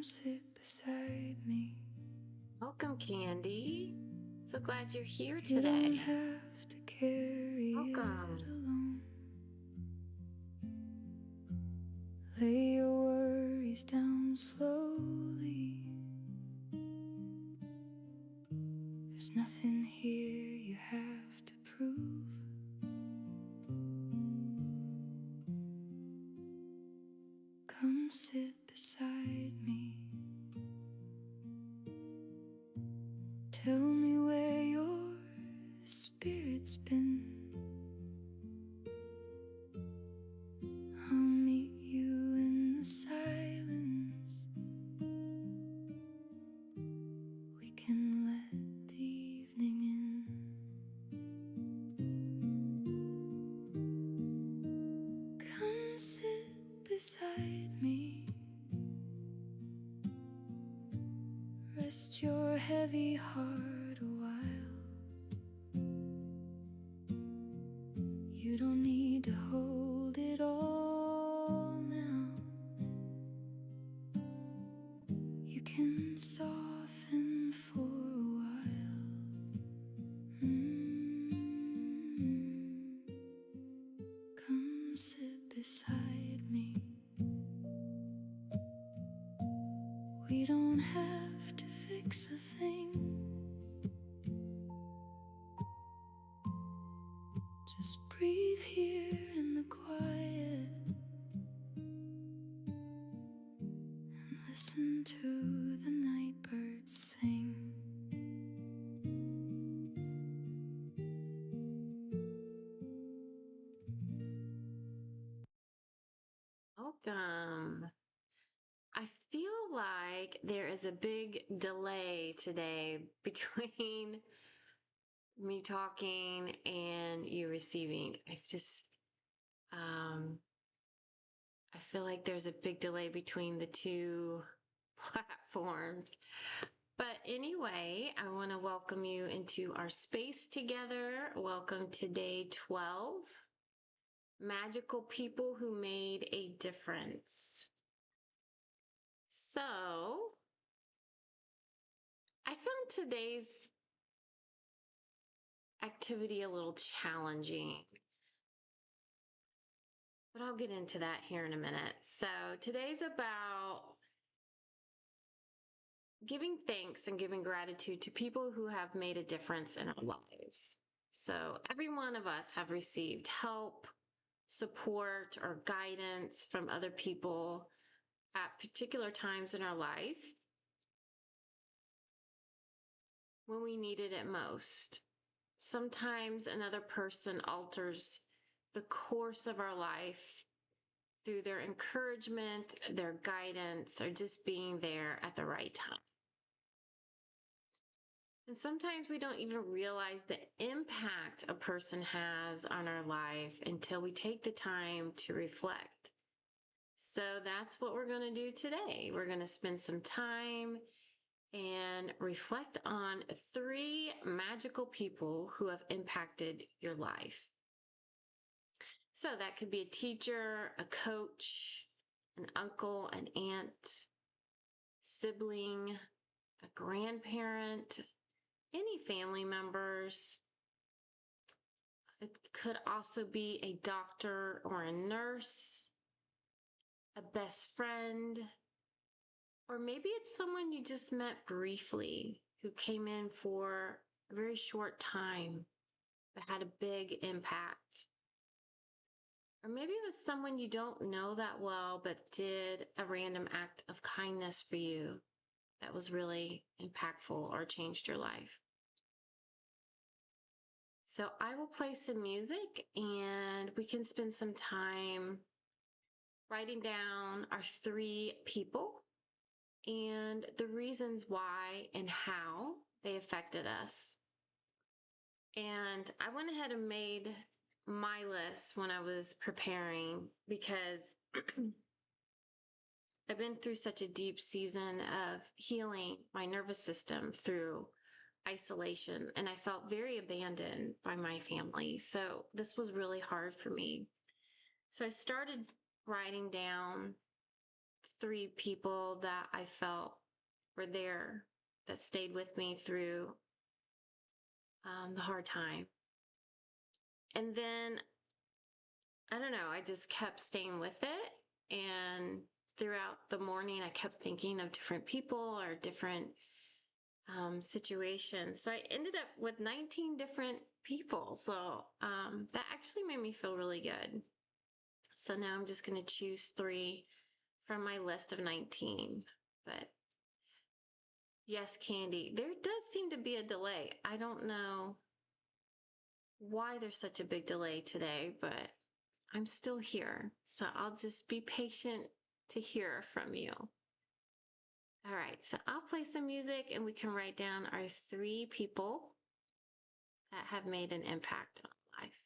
sit beside me. Welcome, Candy. So glad you're here You don't today. have to carry Welcome. it alone. Lay your worries down slowly. There's nothing here you have to prove. Come sit beside me. Tell me where your spirit's been. I'll meet you in the silence. We can let the evening in. Come sit beside me. Rest your heavy heart a while. You don't need to hold it all now. You can soften for a while. Come sit beside me. We don't have to fix a thing. Just breathe here in the quiet and listen to the night birds sing. Welcome. I feel like there is a big delay today between me talking and you receiving. I feel like there's a big delay between the two platforms. But anyway, I want to welcome you into our space together. Welcome to day 12. Magical people who made a difference. So, I found today's activity a little challenging, but I'll get into that here in a minute. So, today's about giving thanks and giving gratitude to people who have made a difference in our lives. So, every one of us have received help, support, or guidance from other people at particular times in our life when we needed it most. Sometimes another person alters the course of our life through their encouragement, their guidance, or just being there at the right time. And sometimes we don't even realize the impact a person has on our life until we take the time to reflect. So that's what we're going to do today. We're going to spend some time and reflect on 3 magical people who have impacted your life. So that could be a teacher, a coach, an uncle, an aunt, sibling, a grandparent, any family members. It could also be a doctor or a nurse, a best friend, or maybe it's someone you just met briefly who came in for a very short time but had a big impact. Or maybe it was someone you don't know that well but did a random act of kindness for you that was really impactful or changed your life. So I will play some music and we can spend some time writing down our 3 people and the reasons why and how they affected us. And I went ahead and made my list when I was preparing because I've been through such a deep season of healing my nervous system through isolation, and I felt very abandoned by my family. So this was really hard for me. So I started writing down three people that I felt were there, that stayed with me through the hard time. And then, I don't know, I just kept staying with it. And throughout the morning, I kept thinking of different people or different situations. So I ended up with 19 different people. So that actually made me feel really good. So now I'm just going to choose 3 from my list of 19. But yes, Candy, there does seem to be a delay. I don't know why there's such a big delay today, but I'm still here. So I'll just be patient to hear from you. All right, so I'll play some music and we can write down our 3 people that have made an impact on life.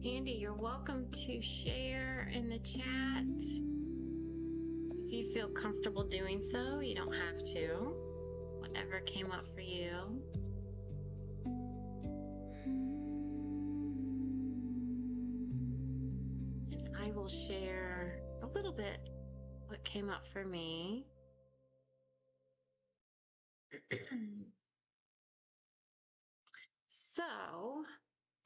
Andy, you're welcome to share in the chat. If you feel comfortable doing so, you don't have to. Whatever came up for you. And I will share a little bit what came up for me. So,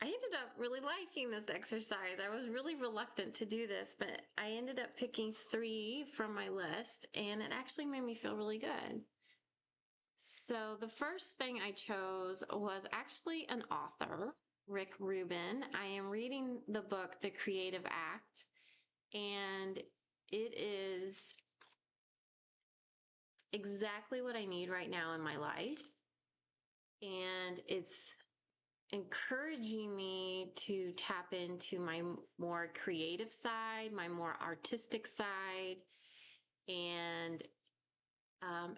I ended up really liking this exercise. I was really reluctant to do this, but I ended up picking 3 from my list, and it actually made me feel really good. So, the first thing I chose was actually an author, Rick Rubin. I am reading the book, The Creative Act, and it is exactly what I need right now in my life. And it's encouraging me to tap into my more creative side, my more artistic side. And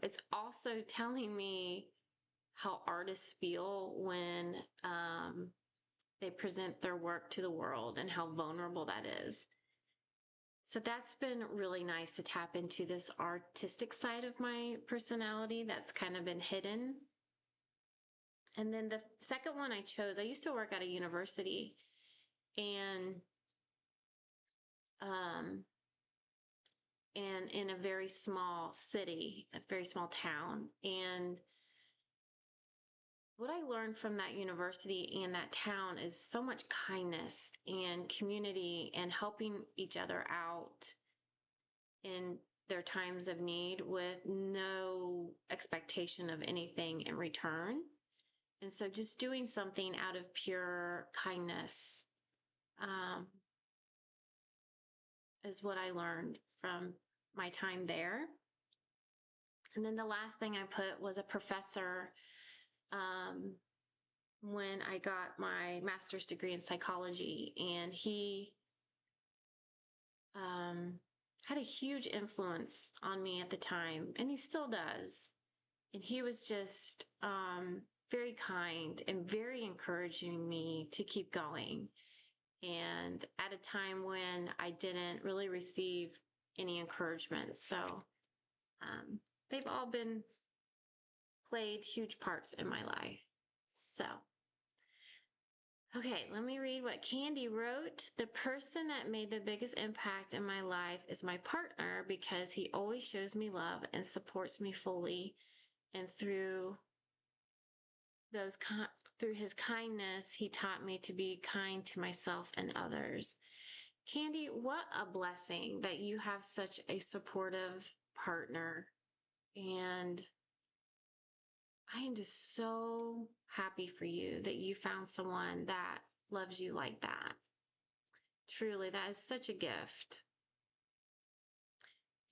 it's also telling me how artists feel when they present their work to the world and how vulnerable that is. So that's been really nice to tap into this artistic side of my personality that's kind of been hidden. And then the second one I chose, I used to work at a university, and in a very small city, a very small town. And what I learned from that university and that town is so much kindness and community and helping each other out in their times of need with no expectation of anything in return. And so just doing something out of pure kindness is what I learned from my time there. And then the last thing I put was a professor when I got my master's degree in psychology, and he had a huge influence on me at the time, and he still does. And he was just very kind and very encouraging me to keep going. And at a time when I didn't really receive any encouragement. So they've all played huge parts in my life. So, okay, let me read what Candy wrote. The person that made the biggest impact in my life is my partner, because he always shows me love and supports me fully. And through his kindness, he taught me to be kind to myself and others. Candy, what a blessing that you have such a supportive partner. And I am just so happy for you that you found someone that loves you like that. Truly, that is such a gift.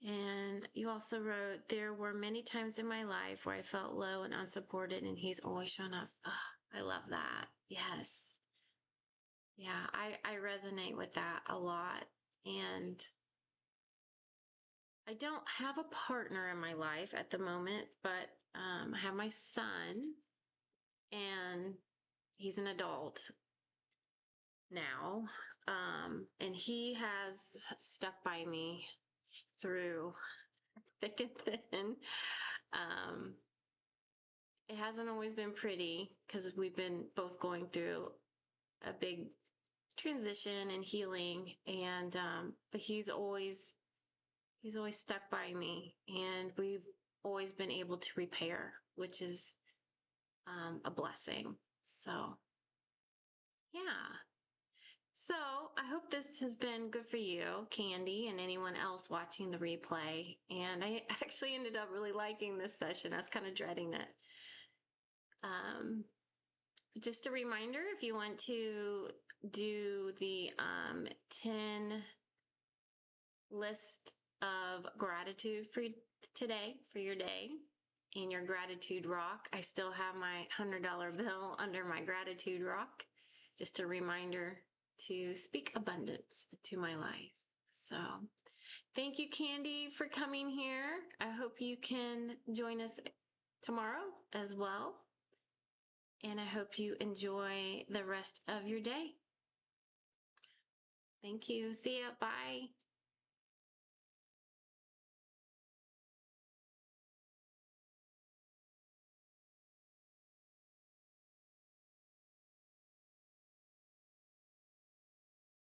And you also wrote, there were many times in my life where I felt low and unsupported, and he's always shown up. Oh, I love that. Yes. Yeah, I resonate with that a lot. And I don't have a partner in my life at the moment, but I have my son, and he's an adult now. And he has stuck by me through thick and thin. It hasn't always been pretty because we've been both going through a big transition and healing. And but he's always stuck by me, and we've always been able to repair, which is a blessing. So yeah. So I hope this has been good for you, Candy, and anyone else watching the replay. And I actually ended up really liking this session. I was kind of dreading it. Just a reminder, if you want to do the 10 list of gratitude for today, for your day, and your gratitude rock, I still have my $100 bill under my gratitude rock. Just a reminder to speak abundance to my life. So thank you, Candy, for coming here. I hope you can join us tomorrow as well. And I hope you enjoy the rest of your day. Thank you. See ya. Bye.